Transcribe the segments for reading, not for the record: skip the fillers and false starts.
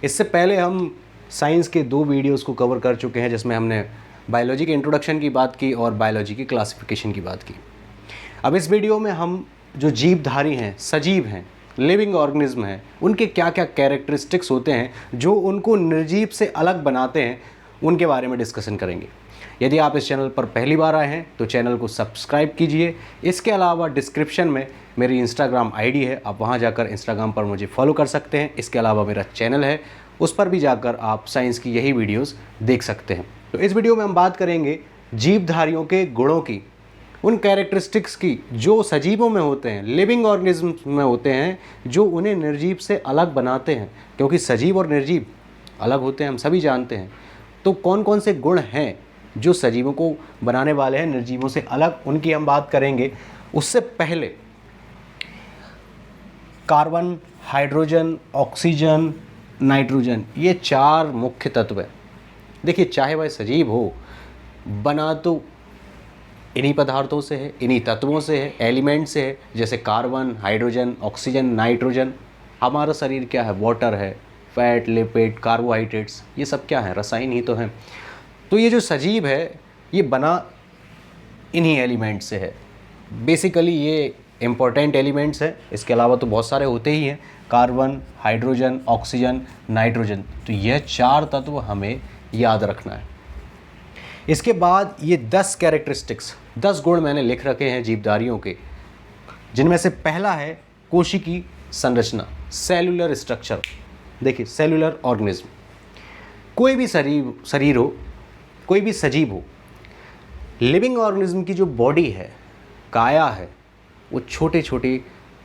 इससे पहले हम साइंस के 2 वीडियोस को कवर कर चुके हैं, जिसमें हमने बायोलॉजी के इंट्रोडक्शन की बात की और बायोलॉजी की क्लासिफिकेशन की बात की। अब इस वीडियो में हम जो जीवधारी हैं, सजीव हैं, लिविंग ऑर्गेनिज्म हैं, उनके क्या क्या कैरेक्टरिस्टिक्स होते हैं जो उनको निर्जीव से अलग बनाते हैं, उनके बारे में डिस्कशन करेंगे। यदि आप इस चैनल पर पहली बार आए हैं तो चैनल को सब्सक्राइब कीजिए। इसके अलावा डिस्क्रिप्शन में मेरी इंस्टाग्राम आईडी है, आप वहां जाकर इंस्टाग्राम पर मुझे फॉलो कर सकते हैं। इसके अलावा मेरा चैनल है, उस पर भी जाकर आप साइंस की यही वीडियोस देख सकते हैं। तो इस वीडियो में हम बात करेंगे जीवधारियों के गुणों की, उन कैरेक्टरिस्टिक्स की जो सजीवों में होते हैं, लिविंग ऑर्गेनिज्म में होते हैं, जो उन्हें निर्जीव से अलग बनाते हैं। क्योंकि सजीव और निर्जीव अलग होते हैं, हम सभी जानते हैं। तो कौन कौन से गुण हैं जो सजीवों को बनाने वाले हैं निर्जीवों से अलग, उनकी हम बात करेंगे। उससे पहले कार्बन, हाइड्रोजन, ऑक्सीजन, नाइट्रोजन, ये 4 मुख्य तत्व हैं। देखिए, चाहे वह सजीव हो, बना तो इन्हीं पदार्थों से है, इन्हीं तत्वों से है, एलिमेंट से है, जैसे कार्बन, हाइड्रोजन, ऑक्सीजन, नाइट्रोजन। हमारा शरीर क्या है? वाटर है, फैट, लिपिड, कार्बोहाइड्रेट्स, ये सब क्या है? रसायन ही तो हैं। तो ये जो सजीव है, ये बना इन्हीं एलिमेंट से है। बेसिकली ये इम्पोर्टेंट एलिमेंट्स हैं, इसके अलावा तो बहुत सारे होते ही हैं, कार्बन, हाइड्रोजन, ऑक्सीजन, नाइट्रोजन। तो यह 4 तत्व हमें याद रखना है। इसके बाद ये 10 कैरेक्टरिस्टिक्स, 10 गुण मैंने लिख रखे हैं जीवधारियों के, जिनमें से पहला है कोशिकी संरचना, सेलुलर स्ट्रक्चर। देखिए, सेलुलर ऑर्गेनिज्म, कोई भी शरीर हो, कोई भी सजीव हो, लिविंग ऑर्गेनिज्म की जो बॉडी है, काया है, वो छोटे छोटे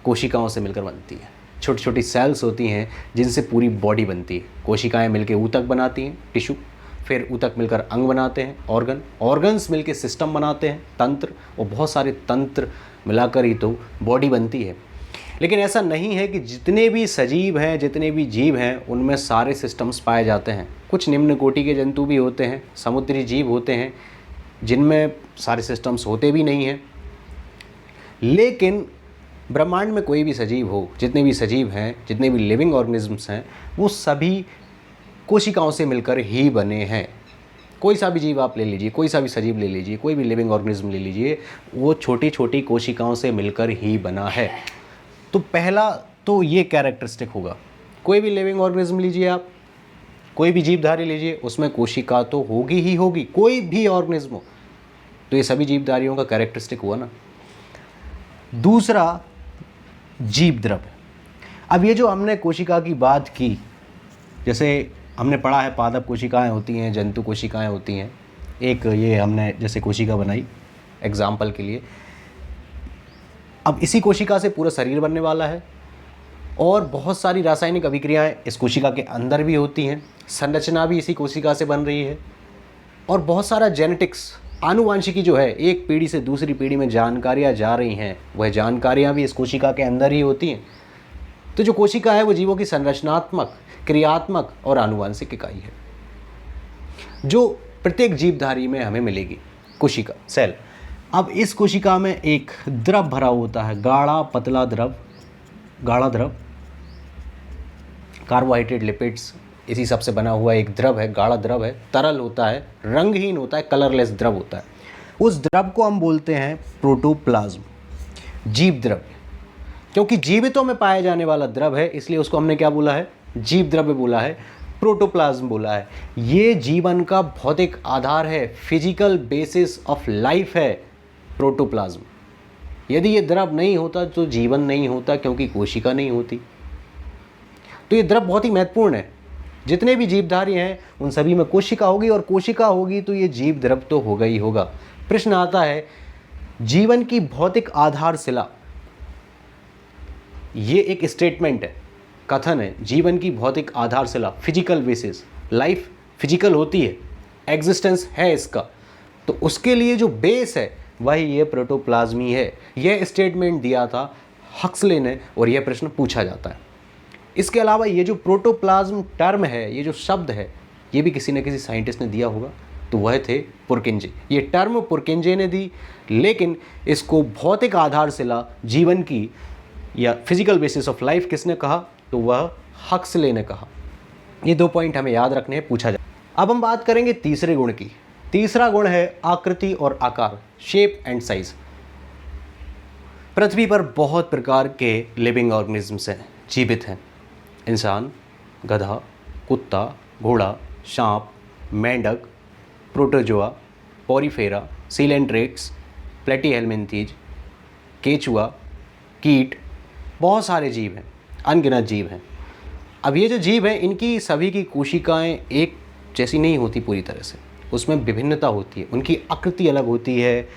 कोशिकाओं से मिलकर बनती है। छोटी छोटी सेल्स होती हैं जिनसे पूरी बॉडी बनती है। कोशिकाएं मिलकर ऊतक बनाती हैं, टिश्यू, फिर ऊतक मिलकर अंग बनाते हैं, ऑर्गन्स मिलकर सिस्टम बनाते हैं, तंत्र, और बहुत सारे तंत्र मिलाकर ही तो बॉडी बनती है। लेकिन ऐसा नहीं है कि जितने भी सजीव हैं, जितने भी जीव हैं, उनमें सारे सिस्टम्स पाए जाते हैं। कुछ निम्न कोटि के जंतु भी होते हैं, समुद्री जीव होते हैं, जिनमें सारे सिस्टम्स होते भी नहीं हैं। लेकिन ब्रह्मांड में कोई भी सजीव हो, जितने भी सजीव हैं, जितने भी लिविंग ऑर्गेनिजम्स हैं, वो सभी कोशिकाओं से मिलकर ही बने हैं। कोई सा भी जीव आप ले लीजिए, कोई सा भी सजीव ले लीजिए, कोई भी लिविंग ऑर्गेनिज्म ले लीजिए, वो छोटी छोटी कोशिकाओं से मिलकर ही बना है। तो पहला तो ये कैरेक्टरिस्टिक होगा। कोई भी लिविंग ऑर्गेनिज्म लीजिए आप, कोई भी जीवधारी लीजिए, उसमें कोशिका तो होगी ही होगी, कोई भी ऑर्गेनिज्म हो। तो ये सभी जीवधारियों का कैरेक्टरिस्टिक हुआ ना। दूसरा, जीव द्रव्य। अब ये जो हमने कोशिका की बात की, जैसे हमने पढ़ा है पादप कोशिकाएं होती हैं, जंतु कोशिकाएं होती हैं। एक ये हमने जैसे कोशिका बनाई एग्जाम्पल के लिए। अब इसी कोशिका से पूरा शरीर बनने वाला है, और बहुत सारी रासायनिक अभिक्रियाएं इस कोशिका के अंदर भी होती हैं। संरचना भी इसी कोशिका से बन रही है, और बहुत सारा जेनेटिक्स, आनुवांशिकी जो है, एक पीढ़ी से दूसरी पीढ़ी में जानकारियाँ जा रही हैं, वह जानकारियाँ भी इस कोशिका के अंदर ही होती हैं। तो जो कोशिका है वो जीवों की संरचनात्मक, क्रियात्मक और आनुवांशिक इकाई है, जो प्रत्येक जीवधारी में हमें मिलेगी। कोशिका, सेल। अब इस कोशिका में एक द्रव भरा होता है, गाढ़ा पतला द्रव, गाढ़ा द्रव, कार्बोहाइड्रेट, लिपिड्स, इसी सब से बना हुआ एक द्रव है, गाढ़ा द्रव है, तरल होता है, रंगहीन होता है, कलरलेस द्रव होता है। उस द्रव को हम बोलते हैं प्रोटोप्लाज्म, जीव द्रव्य। क्योंकि जीवितों में पाया जाने वाला द्रव है, इसलिए उसको हमने क्या बोला है? जीव द्रव्य बोला है, प्रोटोप्लाज्म बोला है। ये जीवन का भौतिक आधार है, फिजिकल बेसिस ऑफ लाइफ है प्रोटोप्लाज्म। यदि ये द्रव नहीं होता तो जीवन नहीं होता, क्योंकि कोशिका नहीं होती। तो ये द्रव बहुत ही महत्वपूर्ण है। जितने भी जीवधारी हैं उन सभी में कोशिका होगी, और कोशिका होगी तो ये जीव द्रव तो होगा ही होगा। प्रश्न आता है, जीवन की भौतिक आधारशिला, ये एक स्टेटमेंट है, कथन है, जीवन की भौतिक आधारशिला, फिजिकल बेसिस, लाइफ फिजिकल होती है, एग्जिस्टेंस है इसका, तो उसके लिए जो बेस है वही ये प्रोटोप्लाज्म ही है। यह स्टेटमेंट दिया था हक्सले ने, और यह प्रश्न पूछा जाता है। इसके अलावा ये जो प्रोटोप्लाज्म टर्म है, ये जो शब्द है, ये भी किसी न किसी साइंटिस्ट ने दिया होगा, तो वह थे पुरकिंजे। ये टर्म पुरकिंजे ने दी, लेकिन इसको भौतिक आधारशिला जीवन की या फिजिकल बेसिस ऑफ लाइफ किसने कहा? तो वह हक्सले ने कहा। ये 2 पॉइंट हमें याद रखने हैं, पूछा जाए। अब हम बात करेंगे तीसरे गुण की। तीसरा गुण है आकृति और आकार, शेप एंड साइज। पृथ्वी पर बहुत प्रकार के लिविंग ऑर्गेनिजम्स हैं, जीवित हैं। इंसान, गधा, कुत्ता, घोड़ा, सांप, मेंढक, प्रोटोजोआ, पोरीफेरा, सीलेंट्रेक्स, प्लेटीहेल्मिन्थीज, केचुआ, कीट, बहुत सारे जीव हैं, अनगिनत जीव हैं। अब ये जो जीव हैं, इनकी सभी की कोशिकाएं एक जैसी नहीं होती पूरी तरह से, उसमें विभिन्नता होती है, उनकी आकृति अलग होती है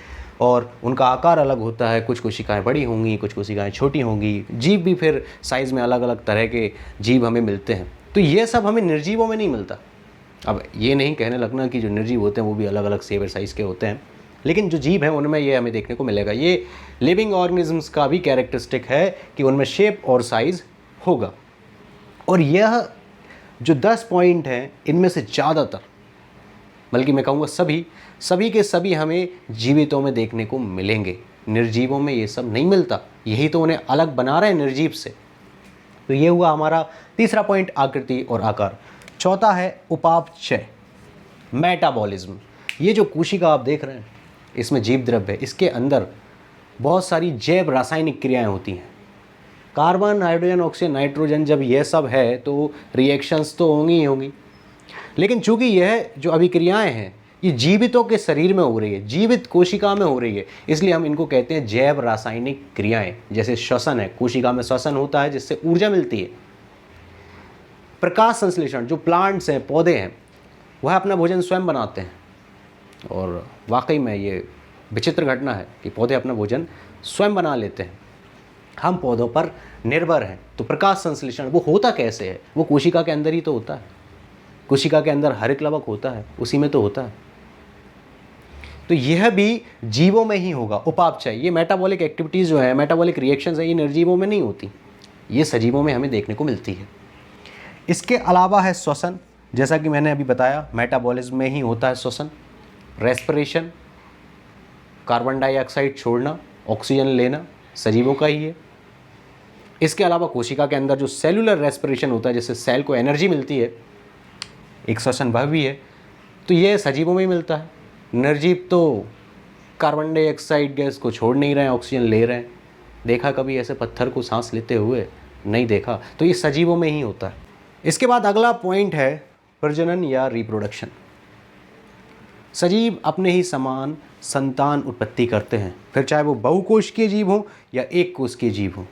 और उनका आकार अलग होता है। कुछ कोशिकाएं बड़ी होंगी, कुछ कोशिकाएं छोटी होंगी। जीव भी फिर साइज़ में अलग अलग तरह के जीव हमें मिलते हैं। तो ये सब हमें निर्जीवों में नहीं मिलता। अब ये नहीं कहने लगना कि जो निर्जीव होते हैं वो भी अलग अलग शेप और साइज़ के होते हैं, लेकिन जो जीव हैं उनमें ये हमें देखने को मिलेगा। ये लिविंग ऑर्गेनिजम्स का भी कैरेक्टरिस्टिक है कि उनमें शेप और साइज़ होगा। और यह जो 10 पॉइंट हैं, इनमें से ज़्यादातर, बल्कि मैं कहूँगा सभी के सभी हमें जीवितों में देखने को मिलेंगे। निर्जीवों में ये सब नहीं मिलता, यही तो उन्हें अलग बना रहे हैं निर्जीव से। तो ये हुआ हमारा तीसरा पॉइंट, आकृति और आकार। चौथा है उपापचय, मेटाबॉलिज्म। ये जो कोशिका आप देख रहे हैं, इसमें जीव द्रव्य है, इसके अंदर बहुत सारी जैव रासायनिक क्रियाएं होती हैं। कार्बन, हाइड्रोजन, ऑक्सीजन, नाइट्रोजन, जब यह सब है तो रिएक्शंस तो होंगी ही होंगी। लेकिन चूंकि यह जो अभिक्रियाएं हैं ये जीवितों के शरीर में हो रही है, जीवित कोशिका में हो रही है, इसलिए हम इनको कहते हैं जैव रासायनिक क्रियाएं। जैसे श्वसन है, कोशिका में श्वसन होता है जिससे ऊर्जा मिलती है। प्रकाश संश्लेषण, जो प्लांट्स हैं, पौधे हैं, वह अपना भोजन स्वयं बनाते हैं। और वाकई में ये विचित्र घटना है कि पौधे अपना भोजन स्वयं बना लेते हैं। हम पौधों पर निर्भर हैं। तो प्रकाश संश्लेषण वो होता कैसे है? वो कोशिका के अंदर ही तो होता है। कोशिका के अंदर हरित लवक होता है, उसी में तो होता है। तो यह भी जीवों में ही होगा, उपापचय। ये मेटाबॉलिक एक्टिविटीज़ जो है, मेटाबॉलिक रिएक्शंस है, ये निर्जीवों में नहीं होती, ये सजीवों में हमें देखने को मिलती है। इसके अलावा है श्वसन, जैसा कि मैंने अभी बताया, मेटाबॉलिज्म में ही होता है श्वसन। रेस्पिरेशन, कार्बन डाइऑक्साइड छोड़ना, ऑक्सीजन लेना, सजीवों का ही है। इसके अलावा कोशिका के अंदर जो सेलुलर रेस्पिरेशन होता है, जिससे सेल को एनर्जी मिलती है, एक श्वसन वह भी है। तो ये सजीवों में ही मिलता है। निर्जीव तो कार्बन डाइऑक्साइड गैस को छोड़ नहीं रहे हैं, ऑक्सीजन ले रहे हैं। देखा कभी ऐसे पत्थर को सांस लेते हुए? नहीं देखा। तो ये सजीवों में ही होता है। इसके बाद अगला पॉइंट है प्रजनन या रिप्रोडक्शन। सजीव अपने ही समान संतान उत्पत्ति करते हैं, फिर चाहे वो बहुकोशिकीय जीव हो या एक कोशिकीय जीव हो।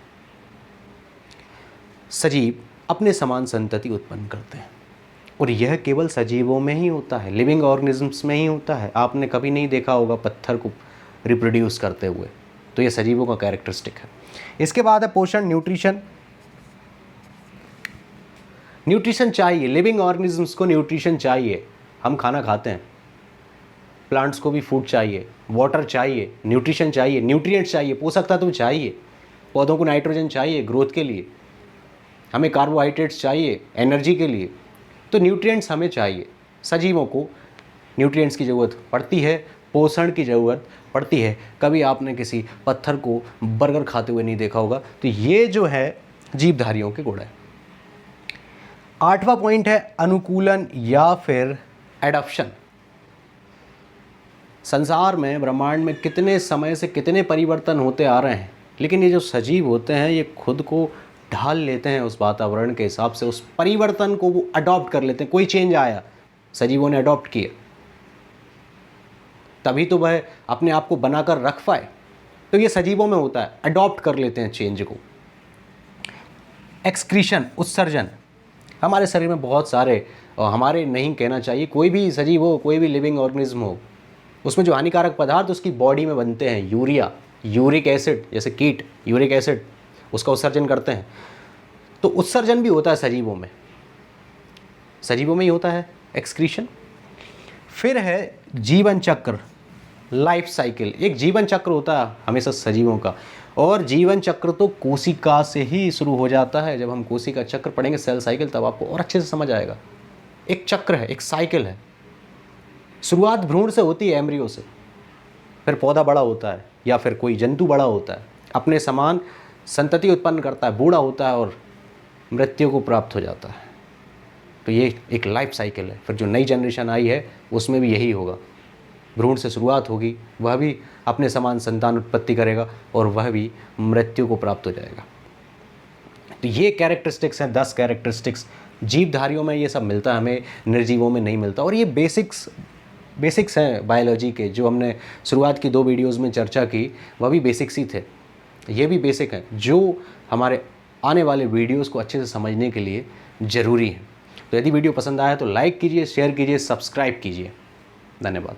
सजीव अपने समान संतति उत्पन्न करते हैं और यह केवल सजीवों में ही होता है, लिविंग ऑर्गेनिजम्स में ही होता है। आपने कभी नहीं देखा होगा पत्थर को रिप्रोड्यूस करते हुए। तो यह सजीवों का कैरेक्टरिस्टिक है। इसके बाद है पोषण, न्यूट्रिशन। न्यूट्रिशन चाहिए, लिविंग ऑर्गेनिजम्स को न्यूट्रिशन चाहिए। हम खाना खाते हैं, प्लांट्स को भी फूड चाहिए, वाटर चाहिए, न्यूट्रिशन चाहिए, न्यूट्रिएंट्स चाहिए, पोषक तत्व चाहिए। पौधों को नाइट्रोजन चाहिए ग्रोथ के लिए, हमें कार्बोहाइड्रेट्स चाहिए एनर्जी के लिए। तो न्यूट्रिएंट्स हमें चाहिए। सजीवों को न्यूट्रिएंट्स की ज़रूरत पड़ती है, पोषण की ज़रूरत पड़ती है। कभी आपने किसी पत्थर को बर्गर खाते हुए नहीं देखा होगा। तो ये जो है जीवधारियों के गुण है। 8वां पॉइंट है अनुकूलन या फिर एडॉप्शन। संसार में, ब्रह्मांड में कितने समय से कितने परिवर्तन होते आ रहे हैं, लेकिन ये जो सजीव होते हैं ये खुद को ढाल लेते हैं उस वातावरण के हिसाब से, उस परिवर्तन को वो अडॉप्ट कर लेते हैं। कोई चेंज आया, सजीवों ने अडॉप्ट किया, तभी तो वह अपने आप को बनाकर रख पाए। तो ये सजीवों में होता है, अडॉप्ट कर लेते हैं चेंज को। एक्सक्रीशन, उत्सर्जन। हमारे शरीर में बहुत सारे, और हमारे नहीं कहना चाहिए, कोई भी सजीव हो, कोई भी लिविंग ऑर्गेनिज्म हो, उसमें जो हानिकारक पदार्थ उसकी बॉडी में बनते हैं, यूरिया, यूरिक एसिड, जैसे कीट यूरिक एसिड उसका उत्सर्जन करते हैं। तो उत्सर्जन भी होता है सजीवों में, सजीवों में ही होता है एक्सक्रीशन। फिर है जीवन चक्र, लाइफ साइकिल। एक जीवन चक्र होता है हमेशा सजीवों का, और जीवन चक्र तो कोशिका से ही शुरू हो जाता है। जब हम कोशिका चक्र पढ़ेंगे, सेल साइकिल, तब आपको और अच्छे से समझ आएगा। एक चक्र है, एक साइकिल है। शुरुआत भ्रूण से होती है, एम्ब्रियो से, फिर पौधा बड़ा होता है या फिर कोई जंतु बड़ा होता है, अपने समान संतति उत्पन्न करता है, बूढ़ा होता है और मृत्यु को प्राप्त हो जाता है। तो ये एक लाइफ साइकिल है। फिर जो नई जनरेशन आई है उसमें भी यही होगा, भ्रूण से शुरुआत होगी, वह भी अपने समान संतान उत्पत्ति करेगा और वह भी मृत्यु को प्राप्त हो जाएगा। तो ये कैरेक्टरिस्टिक्स हैं, 10 कैरेक्टरिस्टिक्स। जीवधारियों में ये सब मिलता है, हमें निर्जीवों में नहीं मिलता। और ये बेसिक्स हैं बायोलॉजी के, जो हमने शुरुआत की 2 वीडियोज़ में चर्चा की, वह भी बेसिक्स ही थे। ये भी बेसिक हैं जो हमारे आने वाले वीडियोज़ को अच्छे से समझने के लिए ज़रूरी है। तो यदि वीडियो पसंद आया तो लाइक कीजिए, शेयर कीजिए, सब्सक्राइब कीजिए। धन्यवाद।